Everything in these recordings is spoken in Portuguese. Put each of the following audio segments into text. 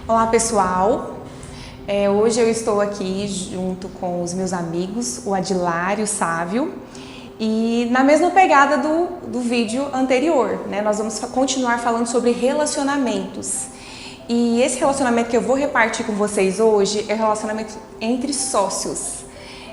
Olá pessoal, hoje eu estou aqui junto com os meus amigos, o Adilar e o Sávio, e na mesma pegada do vídeo anterior, né? Nós vamos continuar falando sobre relacionamentos. E esse relacionamento que eu vou repartir com vocês hoje é o relacionamento entre sócios.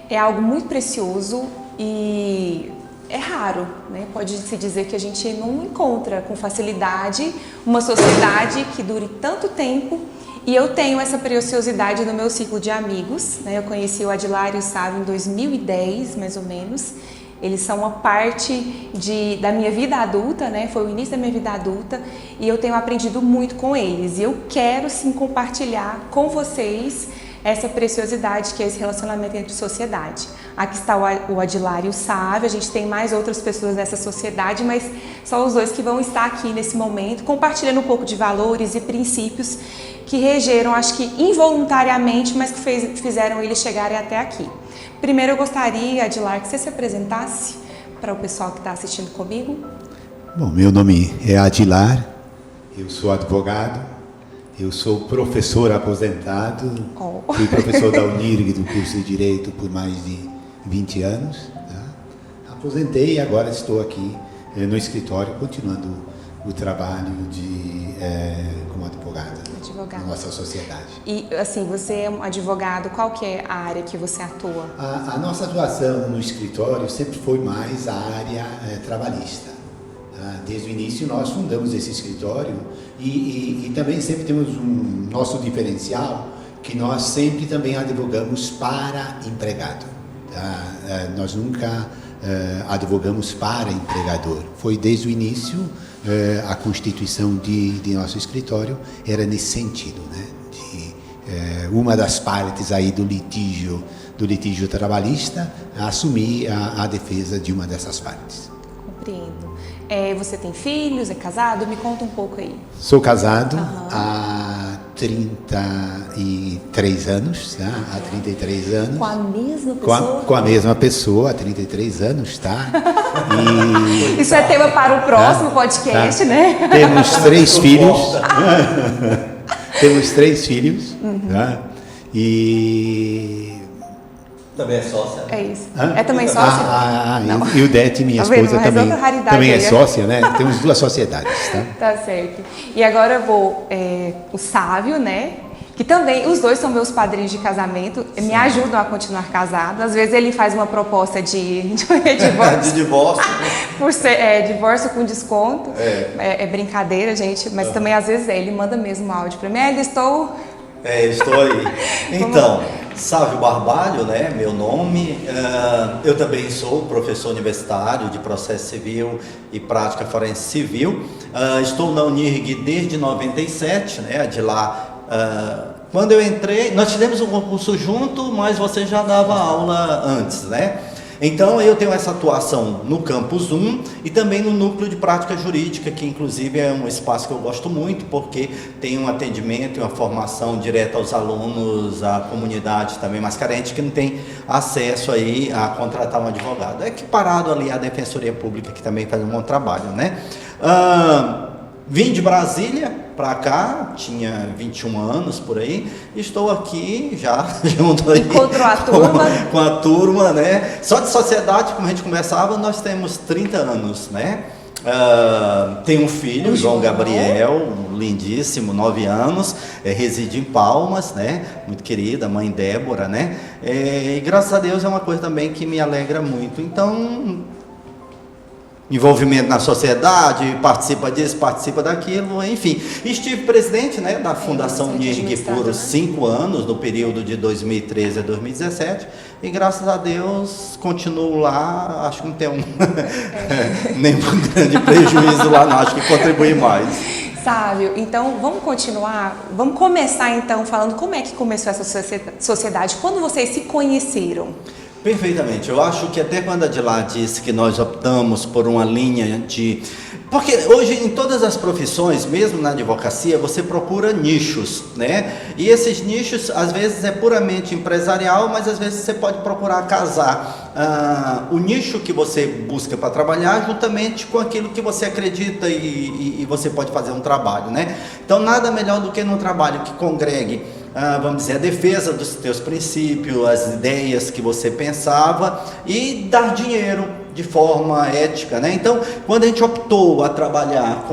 É algo muito precioso e é raro, né? Pode-se dizer que a gente não encontra com facilidade uma sociedade que dure tanto tempo. E eu tenho essa preciosidade no meu ciclo de amigos, né? Eu conheci o Adilar e o Sávio em 2010, mais ou menos. Eles são uma parte da minha vida adulta, né? Foi o início da minha vida adulta e eu tenho aprendido muito com eles. E eu quero sim compartilhar com vocês essa preciosidade que é esse relacionamento entre sociedade. Aqui está o Adilar e o Sávio, a gente tem mais outras pessoas nessa sociedade, mas são os dois que vão estar aqui nesse momento, compartilhando um pouco de valores e princípios que regeram, acho que involuntariamente, mas que fizeram eles chegarem até aqui. Primeiro eu gostaria, Adilar, que você se apresentasse para o pessoal que está assistindo comigo. Bom, meu nome é Adilar, eu sou advogado, eu sou professor aposentado, fui professor da UNIRG do curso de Direito por mais de 20 anos. Tá? Aposentei e agora estou aqui no escritório, continuando o trabalho como advogado na nossa sociedade. E assim, você é um advogado, qual que é a área que você atua? A nossa atuação no escritório sempre foi mais a área trabalhista. Desde o início nós fundamos esse escritório e também sempre temos um nosso diferencial, que nós sempre também advogamos para empregado. Nós nunca advogamos para empregador. Foi desde o início a constituição de nosso escritório era nesse sentido, né? Uma das partes aí do litígio trabalhista assumir a defesa de uma dessas partes. Compreendo. Você tem filhos, é casado? Me conta um pouco aí. Sou casado há 33 anos, tá? Há 33 anos. Com a mesma pessoa? Com a mesma pessoa, há 33 anos, tá? Isso é tema para o próximo podcast, né? Temos 3 filhos. Temos 3 filhos, tá? E... Também é sócia? É isso. É também sócia? E o Dete, minha esposa, também é sócia, né? Temos 2 sociedades, tá? Tá certo. E agora eu vou... o Sávio, né? Que também, os dois são meus padrinhos de casamento, me ajudam a continuar casado. Às vezes ele faz uma proposta de divórcio. De divórcio. Por ser divórcio com desconto. É brincadeira, gente. Mas também, às vezes, ele manda mesmo áudio para mim. Estou aí. Então, Sávio Barbalho, né? Meu nome. Eu também sou professor universitário de processo civil e prática forense civil. Estou na UNIRG desde 97, né? De lá. Quando eu entrei, nós tivemos um concurso junto, mas você já dava aula antes, né? Então eu tenho essa atuação no Campus 1 e também no Núcleo de Prática Jurídica, que inclusive é um espaço que eu gosto muito, porque tem um atendimento e uma formação direta aos alunos, à comunidade também mais carente, que não tem acesso aí a contratar um advogado. É equiparado ali à Defensoria Pública, que também faz um bom trabalho, né? Vim de Brasília para cá, tinha 21 anos por aí, estou aqui já junto aí Encontrou a turma. Com a turma, né? Só de sociedade, como a gente conversava, nós temos 30 anos, né? Tem um filho, João Gabriel, lindíssimo, 9 anos, reside em Palmas, né? Muito querida, mãe Débora, né? E graças a Deus é uma coisa também que me alegra muito. Então, envolvimento na sociedade, participa disso, participa daquilo, enfim. Estive presidente, né, da Fundação UNIRG por 5 anos, no período de 2013 a 2017, e graças a Deus continuo lá, acho que não tem nenhum grande prejuízo lá não, acho que contribui mais. Sávio, então vamos continuar, vamos começar então falando como é que começou essa sociedade, quando vocês se conheceram? Perfeitamente, eu acho que até quando a Adilar disse que nós optamos por uma linha de Porque hoje em todas as profissões, mesmo na advocacia, você procura nichos, né? E esses nichos, às vezes, é puramente empresarial, mas às vezes você pode procurar casar o nicho que você busca para trabalhar juntamente com aquilo que você acredita e você pode fazer um trabalho, né? Então, nada melhor do que num trabalho que congregue, vamos dizer, a defesa dos teus princípios, as ideias que você pensava e dar dinheiro de forma ética, né? Então, quando a gente optou a trabalhar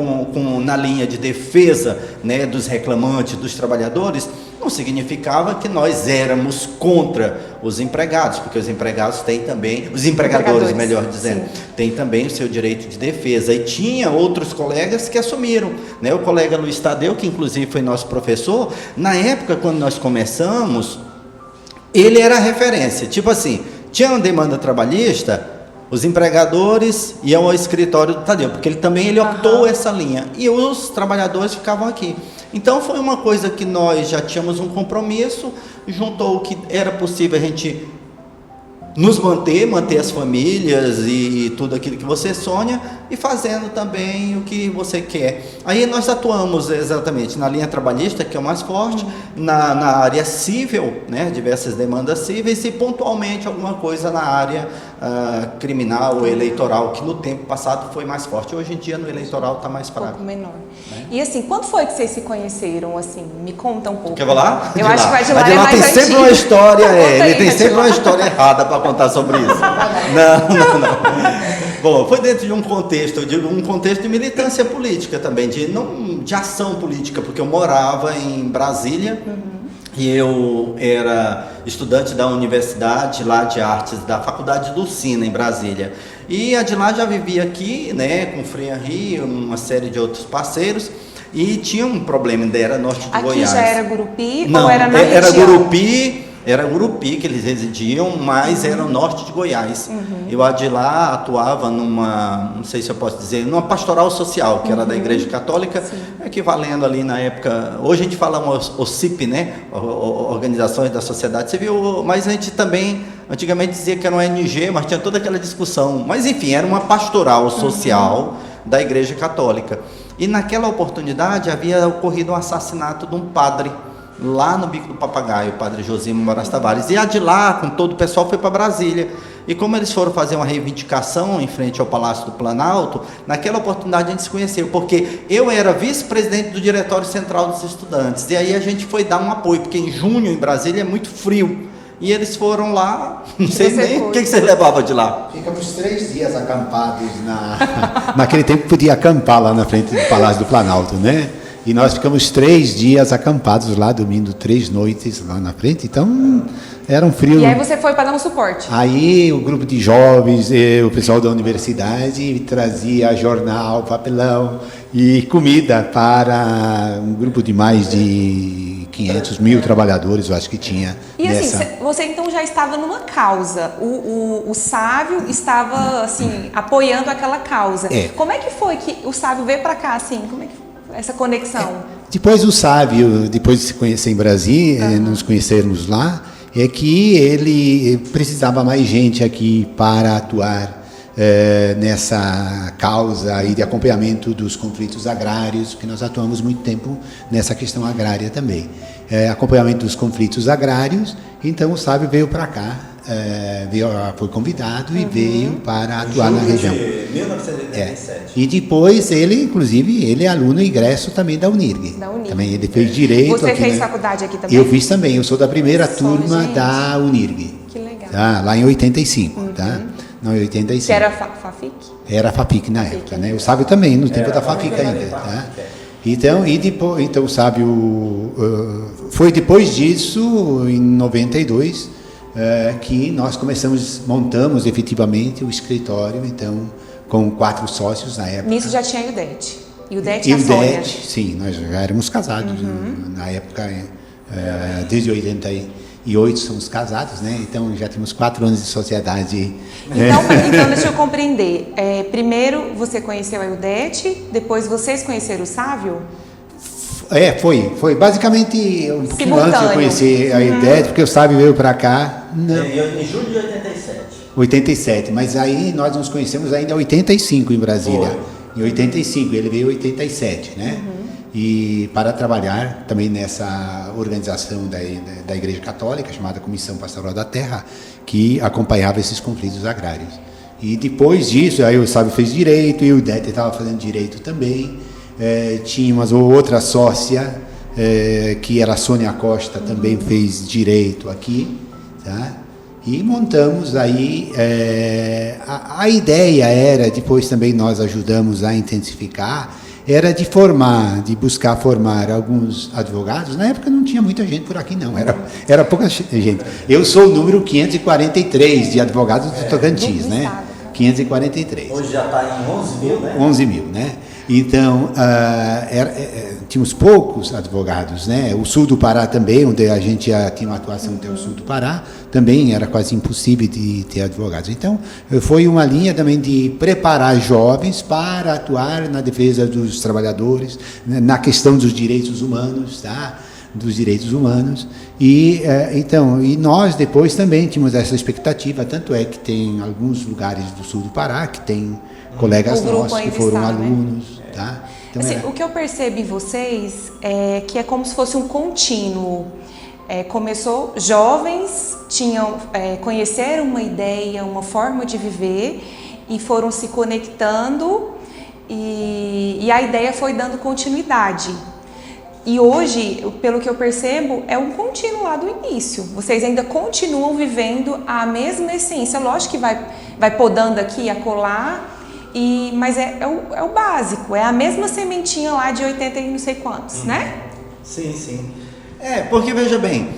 na linha de defesa, né, dos reclamantes, dos trabalhadores, não significava que nós éramos contra os empregados, porque os empregados têm também, os empregadores, melhor dizendo, têm também o seu direito de defesa. E tinha outros colegas que assumiram, né? O colega Luiz Tadeu, que inclusive foi nosso professor, na época quando nós começamos, ele era a referência, tipo assim, tinha uma demanda trabalhista, os empregadores iam ao escritório do Tadeu, porque ele optou essa linha, e os trabalhadores ficavam aqui. Então foi uma coisa que nós já tínhamos um compromisso, juntou o que era possível a gente nos manter as famílias e tudo aquilo que você sonha, e fazendo também o que você quer. Aí nós atuamos exatamente na linha trabalhista, que é o mais forte, na área civil, né, diversas demandas cíveis, e pontualmente alguma coisa na área criminal ou eleitoral, que no tempo passado foi mais forte. Hoje em dia no eleitoral está mais fraco. Um pouco menor. Né? E assim, quando foi que vocês se conheceram? Assim, me conta um pouco. Quer falar? Eu acho que o Adilar é mais tem sempre antigo. uma história, Conta aí, ele tem sempre Adilar. uma história errada para contar sobre isso. Não. Bom, foi dentro de um contexto, de militância política também, de ação política, porque eu morava em Brasília. E eu era estudante da Universidade lá de Artes, da Faculdade do Sina, em Brasília. E a de lá já vivia aqui, né, com o Frei Henri, uma série de outros parceiros, e tinha um problema, ainda era norte de Goiás. Aqui já era Gurupi? Não, ou era na era região? Era Gurupi que eles residiam, mas era o norte de Goiás. E o Adilar atuava numa, não sei se eu posso dizer, numa pastoral social, que era da Igreja Católica, equivalendo ali na época, hoje a gente fala OCIP, né, Organizações da Sociedade Civil, mas a gente também, antigamente dizia que era uma ONG, mas tinha toda aquela discussão. Mas enfim, era uma pastoral social da Igreja Católica. E naquela oportunidade havia ocorrido um assassinato de um padre, lá no Bico do Papagaio, o padre Josimo Moraes Tavares. E a de lá, com todo o pessoal, foi para Brasília. E como eles foram fazer uma reivindicação em frente ao Palácio do Planalto, naquela oportunidade a gente se conheceu, porque eu era vice-presidente do Diretório Central dos Estudantes. E aí a gente foi dar um apoio, porque em junho, em Brasília, é muito frio. E eles foram lá, não sei nem o que vocês levavam de lá. Ficamos 3 dias acampados naquele tempo podia acampar lá na frente do Palácio do Planalto, né? E nós ficamos 3 dias acampados lá, dormindo 3 noites lá na frente, então era um frio. E aí você foi para dar um suporte? Aí o grupo de jovens, o pessoal da universidade trazia jornal, papelão e comida para um grupo de mais de 500 mil trabalhadores, eu acho que tinha. E assim, você então já estava numa causa, o Sávio estava assim, apoiando aquela causa. Como é que foi que o Sávio veio para cá, assim, como é que essa conexão? Depois o Sávio, depois de se conhecer em Brasília, nos conhecermos lá, é que ele precisava mais gente aqui para atuar nessa causa aí de acompanhamento dos conflitos agrários, porque nós atuamos muito tempo nessa questão agrária também. Acompanhamento dos conflitos agrários, então o Sávio veio para cá, foi convidado e veio para atuar na região. 1987. E depois ele, inclusive, ele é aluno ingresso também da Unirg. Também ele fez direito. Você aqui, fez faculdade aqui também? Eu fiz também, eu sou da primeira turma da Unirg. Que legal. Tá? Lá em 85, tá? Não, em 85. Que era FAFIC? Era a FAPIC na época, né? O Sávio também, no tempo da FAPIC ainda, tá? Então, então o Sávio foi depois disso, em 92, que nós montamos efetivamente o escritório, então, com 4 sócios na época. Nisso já tinha a Ildete. E o DET, sim, nós já éramos casados na época, desde 88 somos casados, né? Então já temos 4 anos de sociedade. Então deixa eu compreender. Primeiro você conheceu a Ildete, depois vocês conheceram o Sávio? Foi basicamente um pouquinho antes eu conheci a Ildete, porque o Sávio veio para cá. Em julho de 87. 87, mas aí nós nos conhecemos ainda em 85 em Brasília. em 85, ele veio em 87, né? E para trabalhar também nessa organização da Igreja Católica, chamada Comissão Pastoral da Terra, que acompanhava esses conflitos agrários. E depois disso, aí o Sábio fez direito, e o Déter estava fazendo direito também. Tinha uma outra sócia, que era a Sônia Costa, também fez direito aqui, tá? E montamos aí, a ideia era, depois também nós ajudamos a intensificar, era de buscar formar alguns advogados. Na época não tinha muita gente por aqui não, era pouca gente. Eu sou o número 543 de advogados do Tocantins, né? 543. Hoje já está em 11 mil, né? 11 mil, né? Então, tínhamos poucos advogados, né? O sul do Pará também, onde a gente já tinha uma atuação até o sul do Pará, também era quase impossível de ter advogados. Então, foi uma linha também de preparar jovens para atuar na defesa dos trabalhadores, na questão dos direitos humanos, tá? Dos direitos humanos. E nós depois também tínhamos essa expectativa, tanto é que tem alguns lugares do sul do Pará que tem colegas nossos que foram alunos, né? Tá? Então, assim, o que eu percebo em vocês é que é como se fosse um contínuo. Começou, jovens conheceram uma ideia, uma forma de viver e foram se conectando e a ideia foi dando continuidade. E hoje, pelo que eu percebo, é um contínuo lá do início. Vocês ainda continuam vivendo a mesma essência. Lógico que vai podando aqui e acolá, mas é o básico. É a mesma sementinha lá de 80 e não sei quantos, né? Sim, sim. Porque veja bem,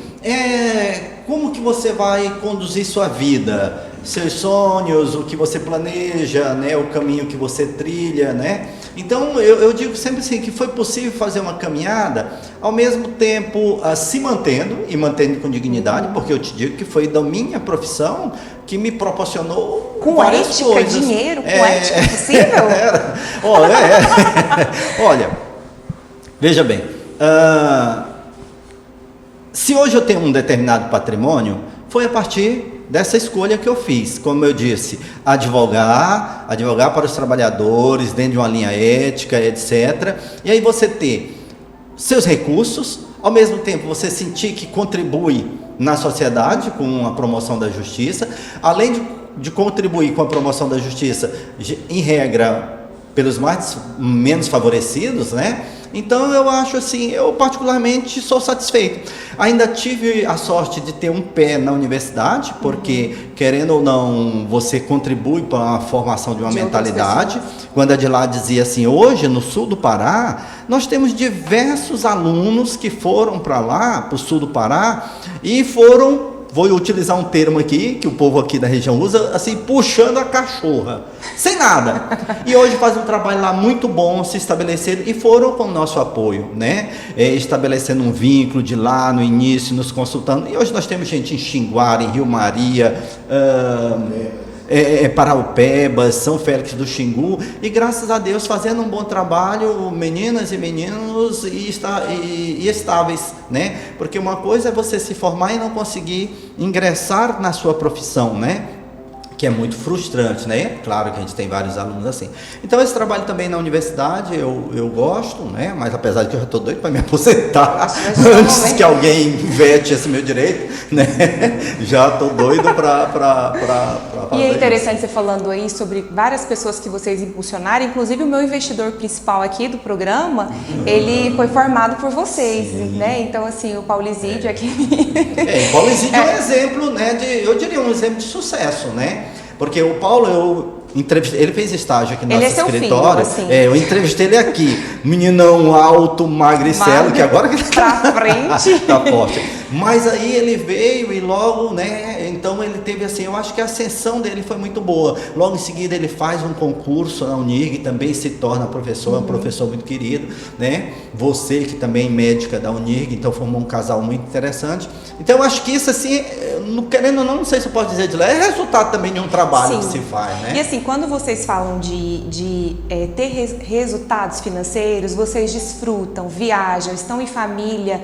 como que você vai conduzir sua vida? Seus sonhos, o que você planeja, né? O caminho que você trilha, né? Então, eu digo sempre assim, que foi possível fazer uma caminhada, ao mesmo tempo se mantendo e mantendo com dignidade, porque eu te digo que foi da minha profissão que me proporcionou com várias ética, coisas. dinheiro, com ética possível? Olha, veja bem, se hoje eu tenho um determinado patrimônio, foi a partir dessa escolha que eu fiz, como eu disse, advogar para os trabalhadores, dentro de uma linha ética, etc. E aí você ter seus recursos, ao mesmo tempo você sentir que contribui na sociedade com a promoção da justiça, além de contribuir com a promoção da justiça, em regra, pelos menos favorecidos, né? Então eu acho assim, eu particularmente sou satisfeito. Ainda tive a sorte de ter um pé na universidade, porque querendo ou não, você contribui para a formação de uma mentalidade. Quando a de lá dizia assim, hoje no sul do Pará, nós temos diversos alunos que foram para lá, para o sul do Pará, e foram, vou utilizar um termo aqui, que o povo aqui da região usa, assim, puxando a cachorra, sem nada. E hoje fazem um trabalho lá muito bom, se estabeleceram, e foram com o nosso apoio, né? Estabelecendo um vínculo de lá no início, nos consultando. E hoje nós temos gente em Xinguara, em Rio Maria, Paraupebas, São Félix do Xingu, e graças a Deus fazendo um bom trabalho, meninas e meninos e estáveis, né? Porque uma coisa é você se formar e não conseguir ingressar na sua profissão, né? Que é muito frustrante, né? Claro que a gente tem vários alunos assim. Então esse trabalho também na universidade eu gosto, né? Mas apesar de que eu já estou doido para me aposentar antes que alguém vete esse meu direito, né? Já estou doido para fazer. E é interessante isso. Você falando aí sobre várias pessoas que vocês impulsionaram, inclusive o meu investidor principal aqui do programa, ele foi formado por vocês, né? Então assim, o Paulo Isídio aqui. O Paulo Isídio é um exemplo, né? Eu diria um exemplo de sucesso, né? Porque o Paulo, ele fez estágio aqui no nosso escritório. Filho, assim. Eu entrevistei ele aqui, meninão alto, magricelo, que agora que ele tá frente. Tá forte. Mas aí ele veio e logo, né? Então ele teve assim, eu acho que a ascensão dele foi muito boa. Logo em seguida ele faz um concurso na Unirg, também se torna professor, é um professor muito querido, né? Você que também é médica da Unirg, então formou um casal muito interessante. Então eu acho que isso assim, querendo ou não sei se eu posso dizer de lá, é resultado também de um trabalho que se faz, né? E assim, quando vocês falam de ter resultados financeiros, vocês desfrutam, viajam, estão em família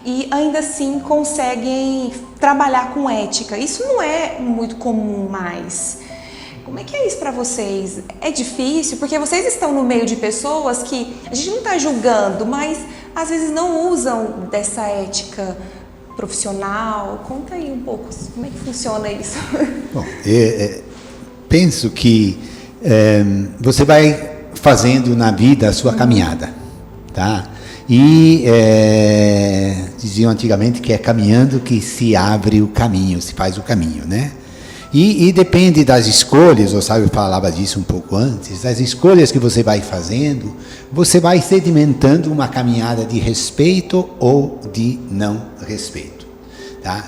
e ainda assim conseguem trabalhar com ética. Isso não é muito comum mais. Como é que é isso para vocês? É difícil? Porque vocês estão no meio de pessoas que a gente não está julgando, mas às vezes não usam dessa ética profissional. Conta aí um pouco, como é que funciona isso? Bom, penso que você vai fazendo na vida a sua caminhada, tá? E diziam antigamente que é caminhando que se abre o caminho, se faz o caminho, né? E depende das escolhas, o Sábio falava disso um pouco antes, das escolhas que você vai fazendo, você vai sedimentando uma caminhada de respeito ou de não respeito, tá?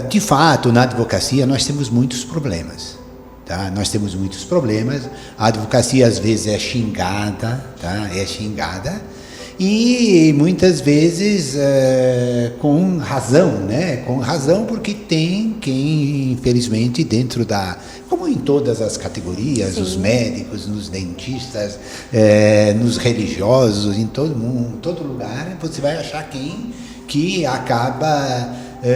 De fato, na advocacia nós temos muitos problemas, tá? Nós temos muitos problemas, a advocacia às vezes é xingada, tá? É xingada, e muitas vezes com razão, né? Com razão, porque tem quem, infelizmente, dentro como em todas as categorias, Sim. Os médicos, nos dentistas, nos religiosos, em todo lugar, você vai achar quem que acaba,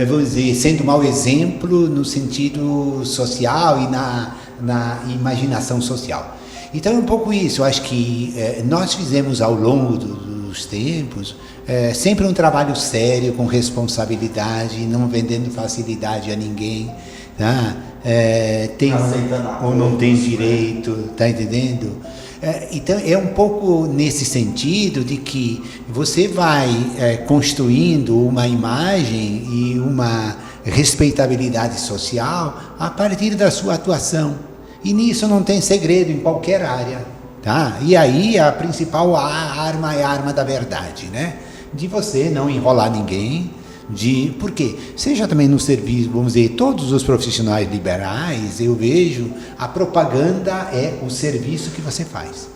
vamos dizer, sendo mau exemplo no sentido social e na imaginação social. Então é um pouco isso, eu acho que nós fizemos ao longo dos tempos sempre um trabalho sério, com responsabilidade, não vendendo facilidade a ninguém, tá? Tem ou não tem direito, tá entendendo? Então é um pouco nesse sentido de que você vai construindo uma imagem e uma respeitabilidade social a partir da sua atuação. E nisso não tem segredo em qualquer área, tá? E aí a principal arma é a arma da verdade, né? De você não enrolar ninguém, por quê? Seja também no serviço, vamos dizer, todos os profissionais liberais, eu vejo, a propaganda é o serviço que você faz.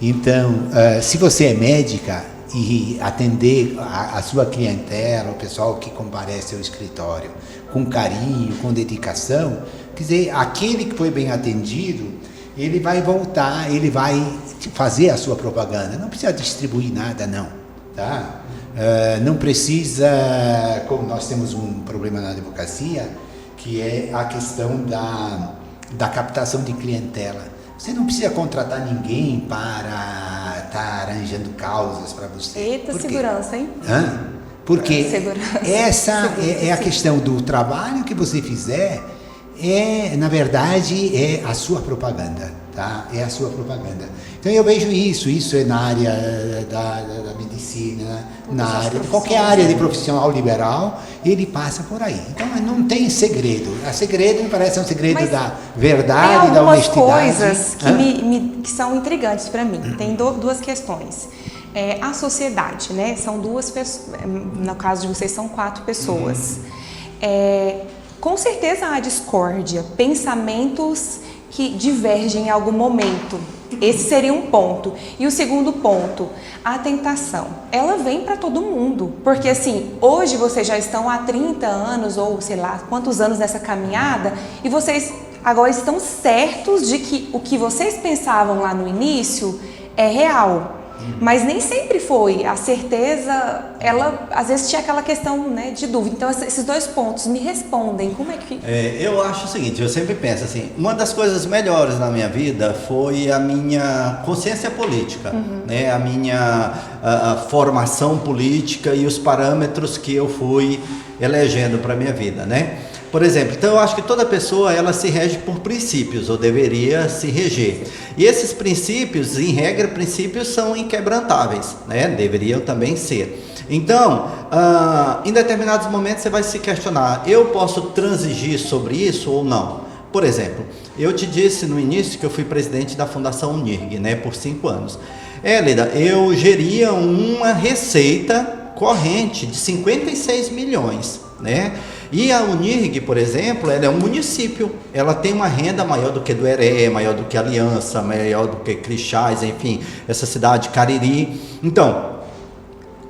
Então, se você é médica e atender a sua clientela, o pessoal que comparece ao escritório, com carinho, com dedicação, quer dizer, aquele que foi bem atendido, ele vai voltar, ele vai fazer a sua propaganda, não precisa distribuir nada não, tá? Não precisa, como nós temos um problema na advocacia, que é a questão da captação de clientela. Você não precisa contratar ninguém para estar arranjando causas para você. Eita, segurança, hein? Porque essa é a questão do trabalho que você fizer, na verdade, é a sua propaganda, tá? É a sua propaganda. Então eu vejo isso é na área da medicina, na área de qualquer área de profissional liberal, ele passa por aí. Então não tem segredo. A segredo me parece um segredo da verdade, da honestidade. Tem algumas coisas que são intrigantes para mim. Tem duas questões. A sociedade, né? São duas pessoas, no caso de vocês são 4 pessoas. Com certeza há discórdia, pensamentos que divergem em algum momento. Esse seria um ponto. E o segundo ponto, a tentação. Ela vem para todo mundo. Porque assim, hoje vocês já estão há 30 anos ou sei lá quantos anos nessa caminhada e vocês agora estão certos de que o que vocês pensavam lá no início é real. Mas nem sempre foi. A certeza, ela às vezes tinha aquela questão, né, de dúvida. Então esses 2 pontos me respondem. Como é que... eu acho o seguinte, eu sempre penso assim, uma das coisas melhores na minha vida foi a minha consciência política, né, a minha formação política e os parâmetros que eu fui elegendo para a minha vida, né? Por exemplo, então eu acho que toda pessoa ela se rege por princípios, ou deveria se reger. E esses princípios, em regra, princípios são inquebrantáveis, né? Deveriam também ser. Então, em determinados momentos você vai se questionar, eu posso transigir sobre isso ou não? Por exemplo, eu te disse no início que eu fui presidente da Fundação Unirg, né, por 5 anos. Lida, eu geria uma receita corrente de 56 milhões, né? E a Unirg, por exemplo, ela é um município, ela tem uma renda maior do que do Heré, maior do que Aliança, maior do que Crixás, enfim, essa cidade, Cariri. Então,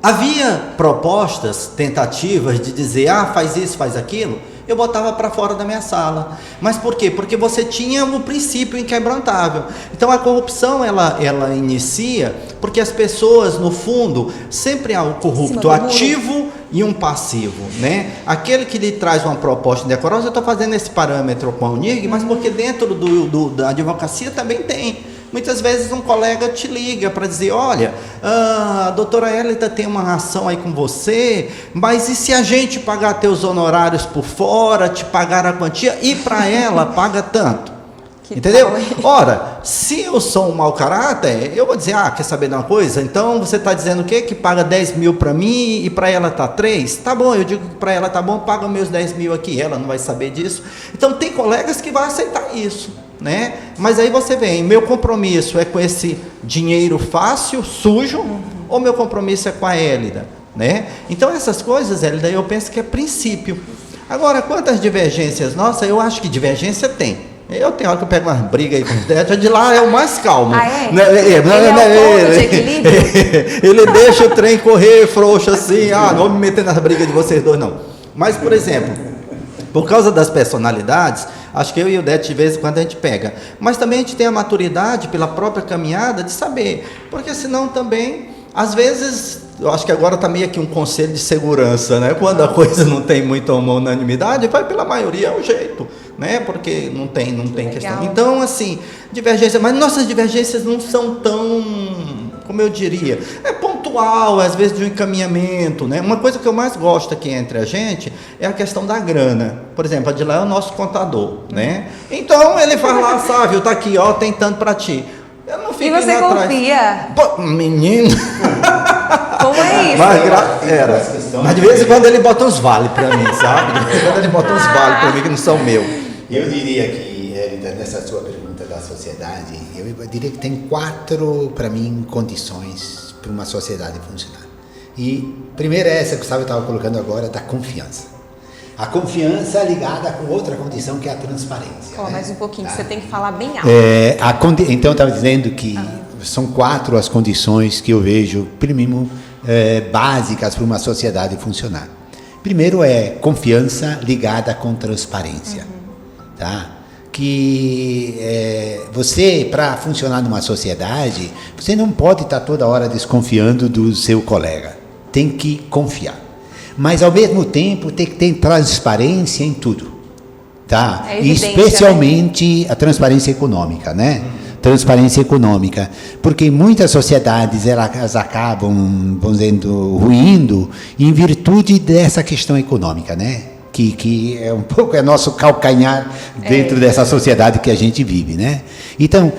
havia propostas, tentativas de dizer, faz isso, faz aquilo, eu botava para fora da minha sala. Mas por quê? Porque você tinha um princípio inquebrantável. Então a corrupção, ela inicia porque as pessoas, no fundo, sempre há o corrupto ativo e um passivo, né? Aquele que lhe traz uma proposta indecorosa, eu estou fazendo esse parâmetro com a Unirg, mas porque dentro da advocacia também tem. Muitas vezes um colega te liga para dizer, olha, a doutora Hélida tem uma ação aí com você, mas e se a gente pagar teus honorários por fora, te pagar a quantia, e para ela paga tanto? Entendeu? Ora, se eu sou um mau caráter, eu vou dizer, quer saber de uma coisa? Então você está dizendo o quê? Que paga 10 mil para mim e para ela tá 3? Tá bom, eu digo que para ela tá bom, paga meus 10 mil aqui, ela não vai saber disso. Então tem colegas que vão aceitar isso, né? Mas aí você vem, meu compromisso é com esse dinheiro fácil, sujo, ou meu compromisso é com a Hélida, né? Então essas coisas, Hélida, eu penso que é princípio. Agora, quantas divergências? Nossa, eu acho que divergência tem. Eu tenho hora que eu pego umas brigas aí com os netos, de lá é o mais calmo. Ele deixa o trem correr frouxo assim, não vou me meter nas brigas de vocês dois, não. Mas, por exemplo, por causa das personalidades, acho que eu e o Dete de vez em quando a gente pega. Mas também a gente tem a maturidade pela própria caminhada de saber, porque senão também, às vezes, eu acho que agora está meio que um conselho de segurança, né? Quando a coisa não tem muita unanimidade, vai pela maioria, é o jeito, né? Porque não tem questão. Então, assim, divergência, mas nossas divergências não são tão, como eu diria, é pontual, às vezes de um encaminhamento, né? Uma coisa que eu mais gosto aqui entre a gente é a questão da grana. Por exemplo, a de lá é o nosso contador, né? Então, ele fala lá, Sávio, tá aqui, ó, tem tanto para ti. Eu não fico e você confia? Pô, menino... Como é isso? Mas de vez em quando ele bota uns vale para mim, sabe? De vez em quando ele bota uns vale para mim que não são meu. Eu diria que, nessa sua pergunta da sociedade, eu diria que tem 4, para mim, condições para uma sociedade funcionar. E primeiro é essa que o Sávio estava colocando agora, da confiança. A confiança é ligada com outra condição que é a transparência. Né? Mais um pouquinho, você tem que falar bem alto. Então eu estava dizendo que são 4 as condições que eu vejo, pelo mínimo, básicas para uma sociedade funcionar. Primeiro é confiança ligada com transparência. Tá? Que você, para funcionar numa sociedade, você não pode estar toda hora desconfiando do seu colega. Tem que confiar. Mas, ao mesmo tempo, tem que ter transparência em tudo. Tá? Evidente, especialmente a transparência econômica, né? Transparência econômica. Porque muitas sociedades elas acabam, vamos dizer, ruindo em virtude dessa questão econômica, né? Que é um pouco nosso calcanhar dentro dessa sociedade que a gente vive, né? Então,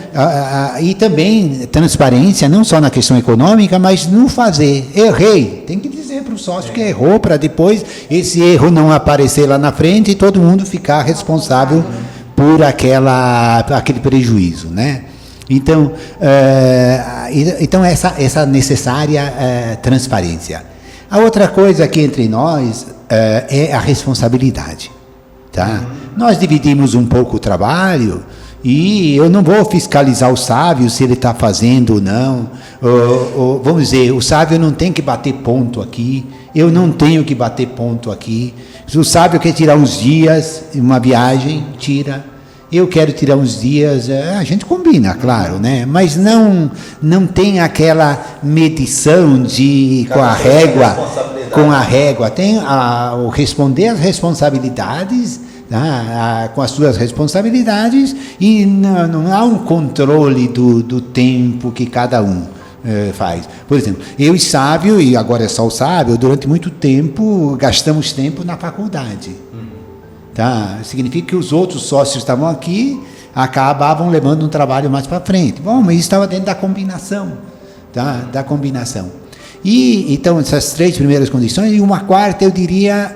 e também transparência, não só na questão econômica, mas no fazer. Errei, tem que dizer para o sócio que errou, para depois esse erro não aparecer lá na frente e todo mundo ficar responsável por aquele prejuízo, né? Então, essa necessária transparência. A outra coisa aqui entre nós é a responsabilidade, tá? Nós dividimos um pouco o trabalho e eu não vou fiscalizar o Sávio se ele está fazendo ou não. Vamos dizer, o Sávio não tem que bater ponto aqui, eu não tenho que bater ponto aqui. Se o Sávio quer tirar uns dias, uma viagem, tira. Eu quero tirar uns dias, a gente combina, claro, né? Mas não tem aquela medição com a régua. Tem o responder às responsabilidades, tá? Com as suas responsabilidades, e não há um controle do tempo que cada um faz. Por exemplo, eu e Sávio, e agora é só o Sávio, durante muito tempo gastamos tempo na faculdade. Tá? Significa que os outros sócios que estavam aqui acabavam levando um trabalho mais para frente. Bom, mas isso estava dentro da combinação, tá? Da combinação. E então essas 3 primeiras condições, e uma quarta eu diria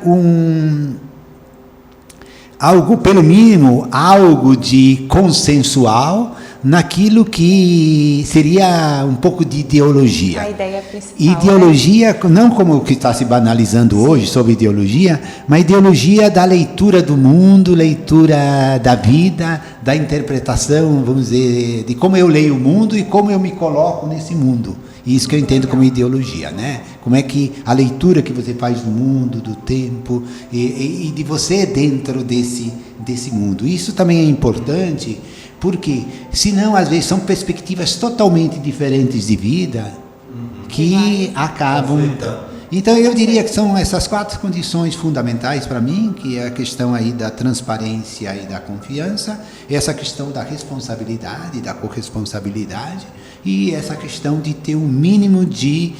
algo, pelo mínimo, algo de consensual naquilo que seria um pouco de ideologia. A ideia principal. Ideologia, né? Não como o que está se banalizando hoje sobre ideologia, mas ideologia da leitura do mundo, leitura da vida, da interpretação, vamos dizer, de como eu leio o mundo e como eu me coloco nesse mundo. Isso que eu entendo como ideologia, né? Como é que a leitura que você faz do mundo, do tempo e de você dentro desse mundo. Isso também é importante, porque senão às vezes são perspectivas totalmente diferentes de vida que acabam Então eu diria que são essas 4 condições fundamentais para mim, que é a questão aí da transparência e da confiança, essa questão da responsabilidade, da corresponsabilidade e essa questão de ter um mínimo de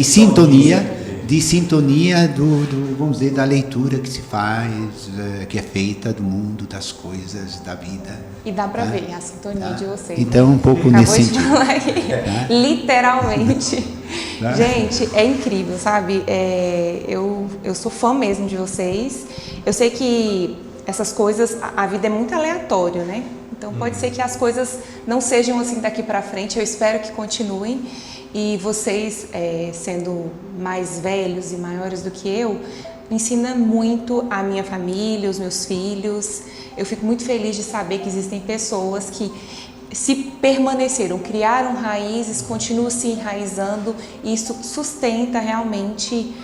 sintonia vamos dizer, da leitura que se faz, que é feita do mundo, das coisas, da vida. E dá para ver a sintonia de vocês. Então, um pouco nesse sentido. Literalmente. Gente, é incrível, sabe? Eu sou fã mesmo de vocês. Eu sei que essas coisas, a vida é muito aleatória, né? Então pode ser que as coisas não sejam assim daqui para frente. Eu espero que continuem. E vocês, sendo mais velhos e maiores do que eu, ensina muito a minha família, os meus filhos. Eu fico muito feliz de saber que existem pessoas que se permaneceram, criaram raízes, continuam se enraizando e isso sustenta realmente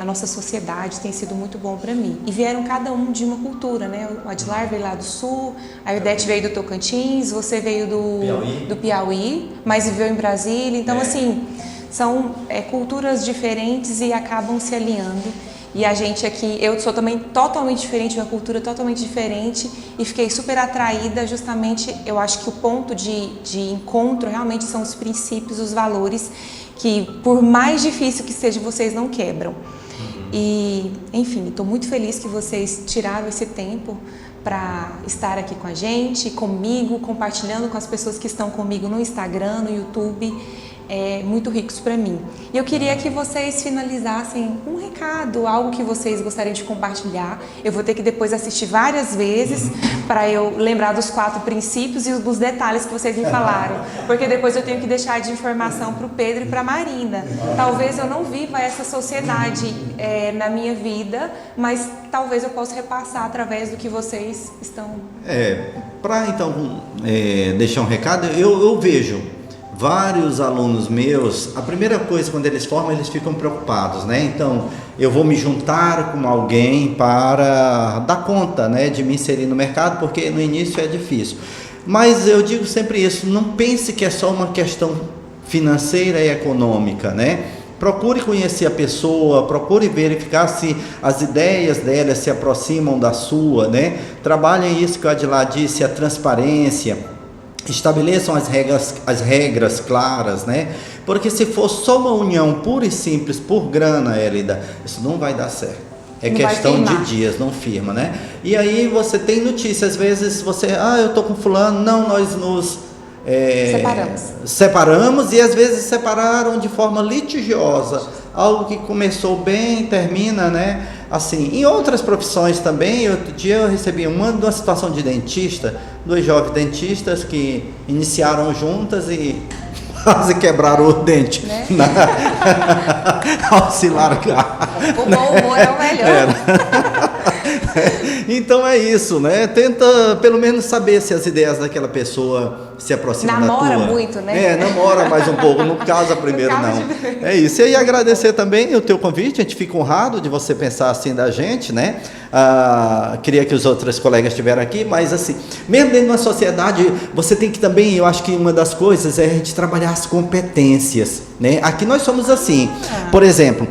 a nossa sociedade, tem sido muito bom para mim. E vieram cada um de uma cultura, né? O Adilar veio lá do Sul, a Ildete veio do Tocantins, você veio do Piauí, mas viveu em Brasília. Então, assim, são culturas diferentes e acabam se alinhando. E a gente aqui, eu sou também totalmente diferente, uma cultura totalmente diferente e fiquei super atraída justamente, eu acho que o ponto de encontro realmente são os princípios, os valores que por mais difícil que seja, vocês não quebram. E, enfim, estou muito feliz que vocês tiraram esse tempo para estar aqui com a gente, comigo, compartilhando com as pessoas que estão comigo no Instagram, no YouTube. Muito ricos para mim. E eu queria que vocês finalizassem um recado, algo que vocês gostariam de compartilhar. Eu vou ter que depois assistir várias vezes para eu lembrar dos 4 princípios e dos detalhes que vocês me falaram, porque depois eu tenho que deixar de informação para o Pedro e para a Marina. Talvez eu não viva essa sociedade na minha vida, mas talvez eu possa repassar através do que vocês estão... Para então deixar um recado, eu vejo vários alunos meus, a primeira coisa, quando eles formam, eles ficam preocupados, né? Então, eu vou me juntar com alguém para dar conta, né, de me inserir no mercado, porque no início é difícil. Mas eu digo sempre isso, não pense que é só uma questão financeira e econômica, né? Procure conhecer a pessoa, procure verificar se as ideias dela se aproximam da sua, né? Trabalhem isso que o Adilar disse, a transparência. Estabeleçam as regras claras, né? Porque se for só uma união pura e simples por grana, Elida, isso não vai dar certo. É não questão de dias, não firma, né? E aí você tem notícia, às vezes você, eu tô com fulano, não, nós nos separamos e às vezes separaram de forma litigiosa, algo que começou bem, termina, né? Assim, em outras profissões também, outro dia eu recebi uma situação de dentista, 2 jovens dentistas que iniciaram juntas e quase quebraram o dente, né? Ao se largar. O bom humor é o melhor. Então é isso, né? Tenta pelo menos saber se as ideias daquela pessoa se aproximam da tua. Namora muito, né? Namora mais um pouco, não casa primeiro não. É isso, e aí agradecer também o teu convite, a gente fica honrado de você pensar assim da gente, né? Queria que os outros colegas estiveram aqui, mas assim, mesmo dentro de uma sociedade, você tem que também, eu acho que uma das coisas é a gente trabalhar as competências, né? Aqui nós somos assim, por exemplo,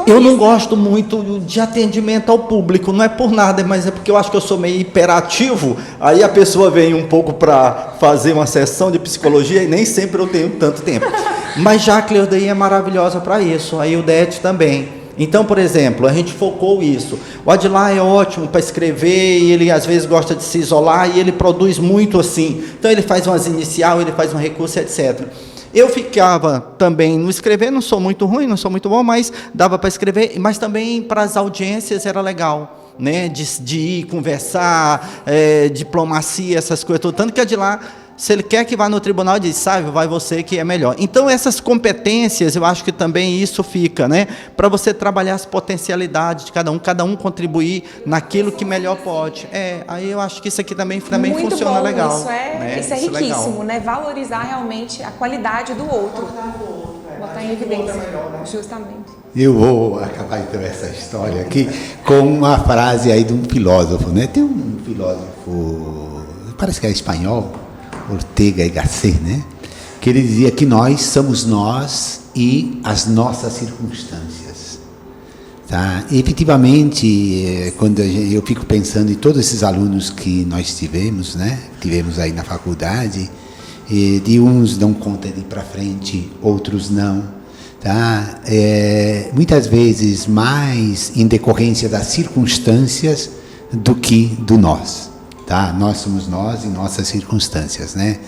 eu não gosto muito de atendimento ao público, não é por nada, mas é porque eu acho que eu sou meio hiperativo, aí a pessoa vem um pouco para fazer uma sessão de psicologia e nem sempre eu tenho tanto tempo, mas já a Cleudaí é maravilhosa para isso, aí o Dete também. Então, por exemplo, a gente focou isso. O Adilar é ótimo para escrever e ele às vezes gosta de se isolar e ele produz muito assim, então ele faz umas inicial, ele faz um recurso, etc. Eu ficava também no escrever, não sou muito ruim, não sou muito bom, mas dava para escrever, mas também para as audiências era legal, né? De ir conversar, diplomacia, essas coisas, tanto que a de lá, se ele quer que vá no tribunal, ele diz, sabe, vai você que é melhor. Então essas competências, eu acho que também isso fica, né? Para você trabalhar as potencialidades de cada um contribuir naquilo que melhor pode. Aí eu acho que isso aqui também muito funciona bom, legal. Isso é riquíssimo, né? Valorizar realmente a qualidade do outro. Botar em evidência, justamente. Eu vou acabar então essa história aqui com uma frase aí de um filósofo, né? Tem um filósofo, parece que é espanhol, Ortega y Gasset, né? Que ele dizia que nós somos nós e as nossas circunstâncias. Tá? Efetivamente, quando eu fico pensando em todos esses alunos que nós tivemos, né? Tivemos aí na faculdade, de uns dão conta de ir para frente, outros não. Tá? Muitas vezes mais em decorrência das circunstâncias do que do nós. Tá? Nós somos nós e nossas circunstâncias, né?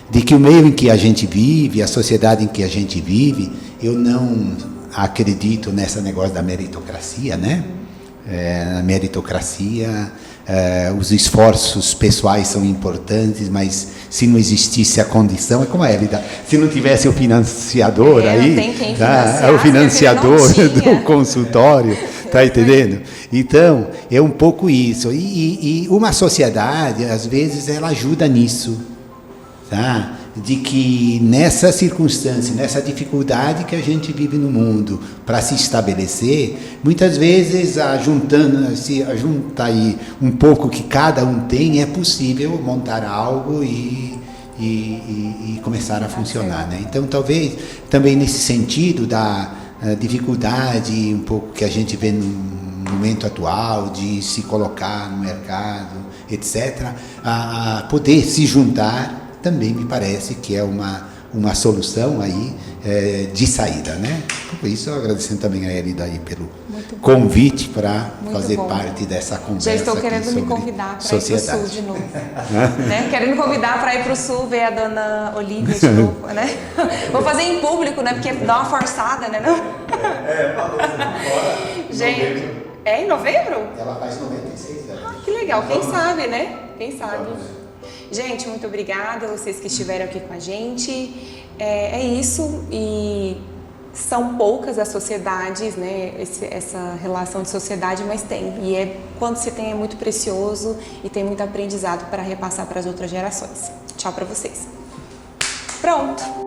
De que o meio em que a gente vive, a sociedade em que a gente vive, eu não acredito nesse negócio da meritocracia, né? Na meritocracia, os esforços pessoais são importantes, mas se não existisse a condição, é como a Hélida, se não tivesse o financiador aí, não tem quem tá? O financiador do consultório, tá entendendo? Então, é um pouco isso. E uma sociedade, às vezes, ela ajuda nisso, tá? De que nessa circunstância, nessa dificuldade que a gente vive no mundo para se estabelecer, muitas vezes junta aí um pouco que cada um tem, é possível montar algo e começar a funcionar, né? Então, talvez também nesse sentido da dificuldade um pouco que a gente vê no momento atual de se colocar no mercado, etc., a poder se juntar também me parece que é uma solução aí de saída, né? Por isso, agradecendo também a Hélida aí pelo convite para fazer parte dessa conversa. Já estou querendo me convidar para ir para o Sul de novo. Né? Querendo me convidar para ir para o Sul, ver a dona Olivia de novo, né? Vou fazer em público, né? Porque dá uma forçada, né? Não? Gente, em novembro? Ela faz 96 anos. Que legal, quem sabe, né? Quem sabe. Gente, muito obrigada a vocês que estiveram aqui com a gente. É isso, e são poucas as sociedades, né? Essa relação de sociedade, mas tem. E quando se tem é muito precioso e tem muito aprendizado para repassar para as outras gerações. Tchau para vocês. Pronto!